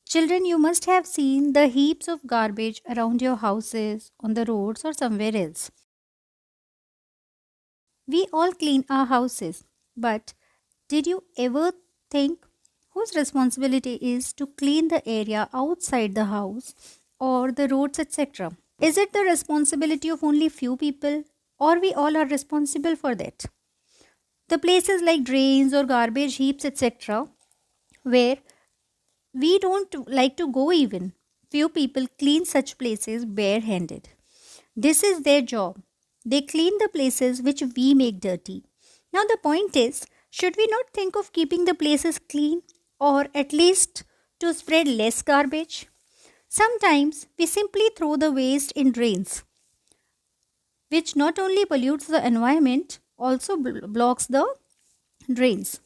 Children, you must have seen the heaps of garbage around your houses, on the roads, or somewhere else. We all clean our houses, but did you ever think whose responsibility is to clean the area outside the house or the roads, etc.? Is it the responsibility of only few people, or we all are responsible for that? The places like drains or garbage heaps, etc., where we don't like to go even. Few people clean such places barehanded. This is their job. They clean the places which we make dirty. Now, the point is, should we not think of keeping the places clean or at least to spread less garbage? Sometimes we simply throw the waste in drains, which not only pollutes the environment, also blocks the drains.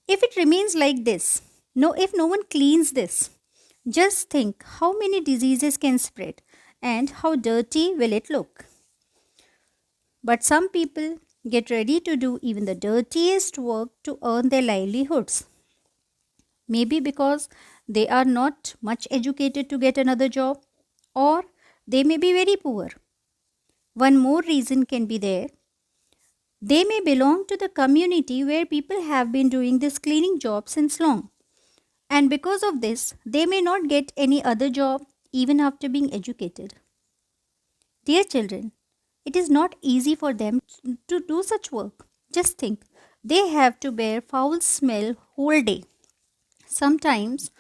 If it remains like this, if no one cleans this, just think how many diseases can spread and how dirty will it look. But some people get ready to do even the dirtiest work to earn their livelihoods. Maybe because they are not much educated to get another job, or they may be very poor. One more reason can be there. They may belong to the community where people have been doing this cleaning job since long. And because of this, they may not get any other job even after being educated. Dear children, it is not easy for them to do such work. Just think, they have to bear foul smell whole day. Sometimes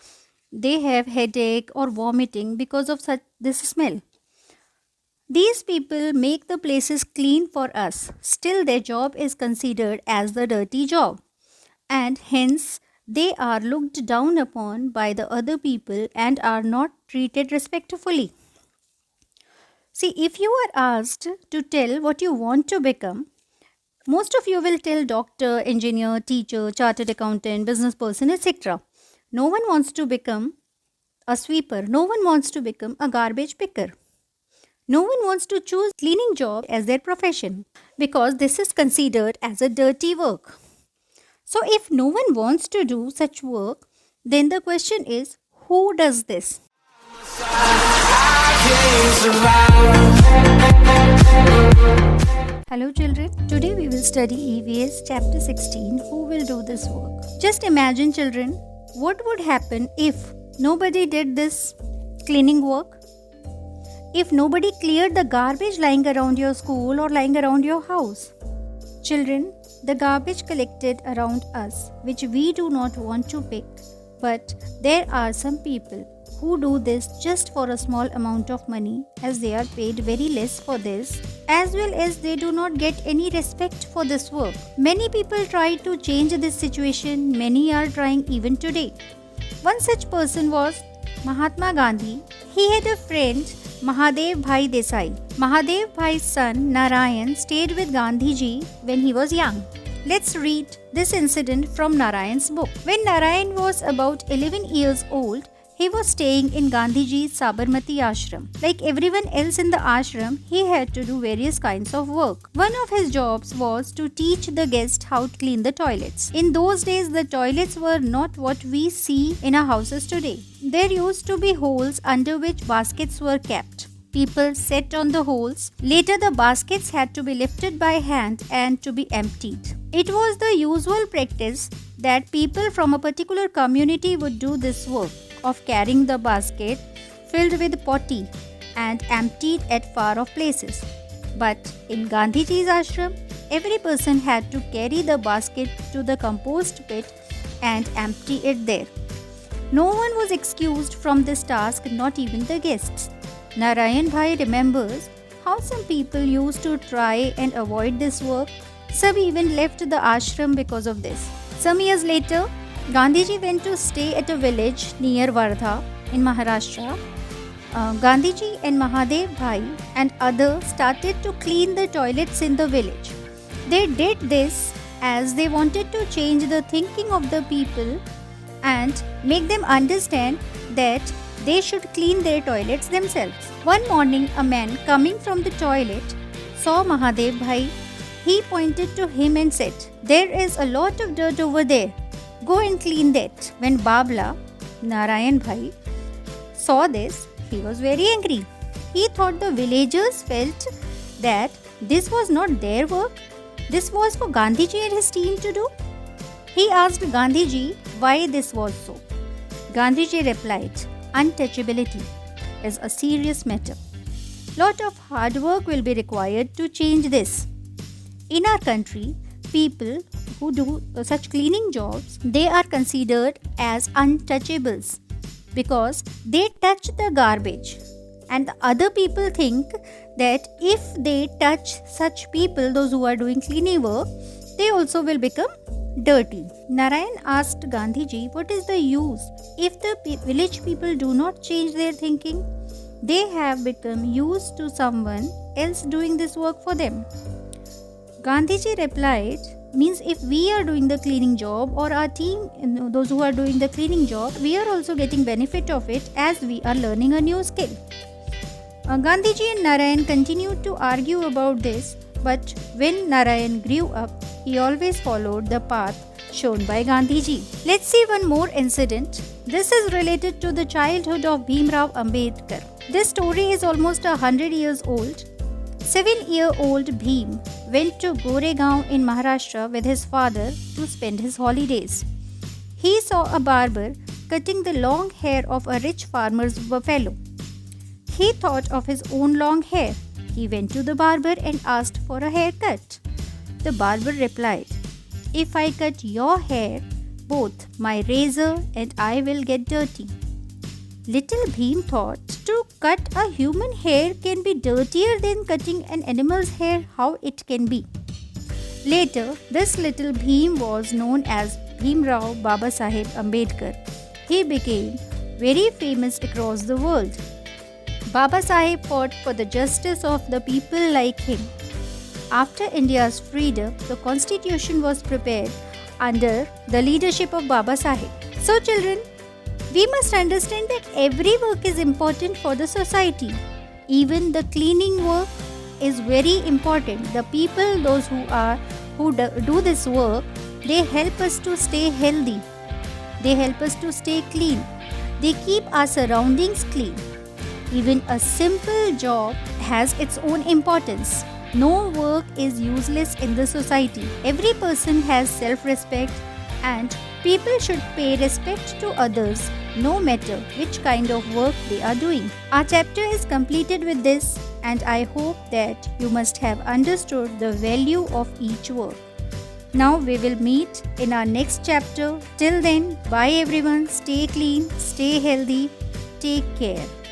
they have headache or vomiting because of such this smell. These people make the places clean for us. Still their job is considered as the dirty job, and hence they are looked down upon by the other people and are not treated respectfully. See, if you are asked to tell what you want to become, most of you will tell doctor, engineer, teacher, chartered accountant, business person, etc. No one wants to become a sweeper. No one wants to become a garbage picker. No one wants to choose cleaning job as their profession because this is considered as a dirty work. So if no one wants to do such work, then the question is, who does this? Hello children, today we will study EVS chapter 16, who will do this work. Just imagine children, what would happen if nobody did this cleaning work? If nobody cleared the garbage lying around your school or lying around your house? Children, the garbage collected around us, which we do not want to pick, but there are some people who do this just for a small amount of money, as they are paid very less for this, as well as they do not get any respect for this work. Many people try to change this situation, many are trying even today. One such person was Mahatma Gandhi. He had a friend, Mahadev Bhai Desai. Mahadev Bhai's son Narayan stayed with Gandhiji when he was young. Let's read this incident from Narayan's book. When Narayan was about 11 years old, he was staying in Gandhiji's Sabarmati ashram. Like everyone else in the ashram, he had to do various kinds of work. One of his jobs was to teach the guests how to clean the toilets. In those days, the toilets were not what we see in our houses today. There used to be holes under which baskets were kept. People sat on the holes. Later, the baskets had to be lifted by hand and to be emptied. It was the usual practice that people from a particular community would do this work of carrying the basket filled with potty and emptied at far off places. But in Gandhiji's ashram, every person had to carry the basket to the compost pit and empty it there. No one was excused from this task, not even the guests. Narayan Bhai remembers how some people used to try and avoid this work. Some even left the ashram because of this. Some years later, Gandhiji went to stay at a village near Wardha in Maharashtra. Gandhiji and Mahadev Bhai and others started to clean the toilets in the village. They did this as they wanted to change the thinking of the people and make them understand that they should clean their toilets themselves. One morning, a man coming from the toilet saw Mahadev Bhai. He pointed to him and said, "There is a lot of dirt over there. Go and clean that." When Babla, Narayan Bhai saw this, he was very angry. He thought the villagers felt that this was not their work, this was for Gandhiji and his team to do. He asked Gandhiji why this was so. Gandhiji replied, untouchability is a serious matter. Lot of hard work will be required to change this. In our country, people who do such cleaning jobs, they are considered as untouchables because they touch the garbage. And the other people think that if they touch such people, those who are doing cleaning work, they also will become dirty. Narayan asked Gandhiji, what is the use if the village people do not change their thinking? They have become used to someone else doing this work for them. Gandhiji replied, means if we are doing the cleaning job or our team, those who are doing the cleaning job, we are also getting benefit of it as we are learning a new skill. Gandhiji and Narayan continued to argue about this, but when Narayan grew up, he always followed the path shown by Gandhiji. Let's see one more incident. This is related to the childhood of Bhimrao Ambedkar. This story is almost 100 years old. 7-year-old Bhim went to Goregaon in Maharashtra with his father to spend his holidays. He saw a barber cutting the long hair of a rich farmer's buffalo. He thought of his own long hair. He went to the barber and asked for a haircut. The barber replied, if I cut your hair, both my razor and I will get dirty. Little Bhim thought, to cut a human hair can be dirtier than cutting an animal's hair. How it can be? Later, this little Bhim was known as Bhimrao Babasaheb Ambedkar. He became very famous across the world. Babasaheb fought for the justice of the people like him. After India's freedom, the constitution was prepared under the leadership of Babasaheb. So children, we must understand that every work is important for the society. Even the cleaning work is very important. The people, those who do this work, they help us to stay healthy. They help us to stay clean. They keep our surroundings clean. Even a simple job has its own importance. No work is useless in the society. Every person has self-respect and people should pay respect to others no matter which kind of work they are doing. Our chapter is completed with this and I hope that you must have understood the value of each work. Now we will meet in our next chapter. Till then, bye everyone. Stay clean, stay healthy, take care.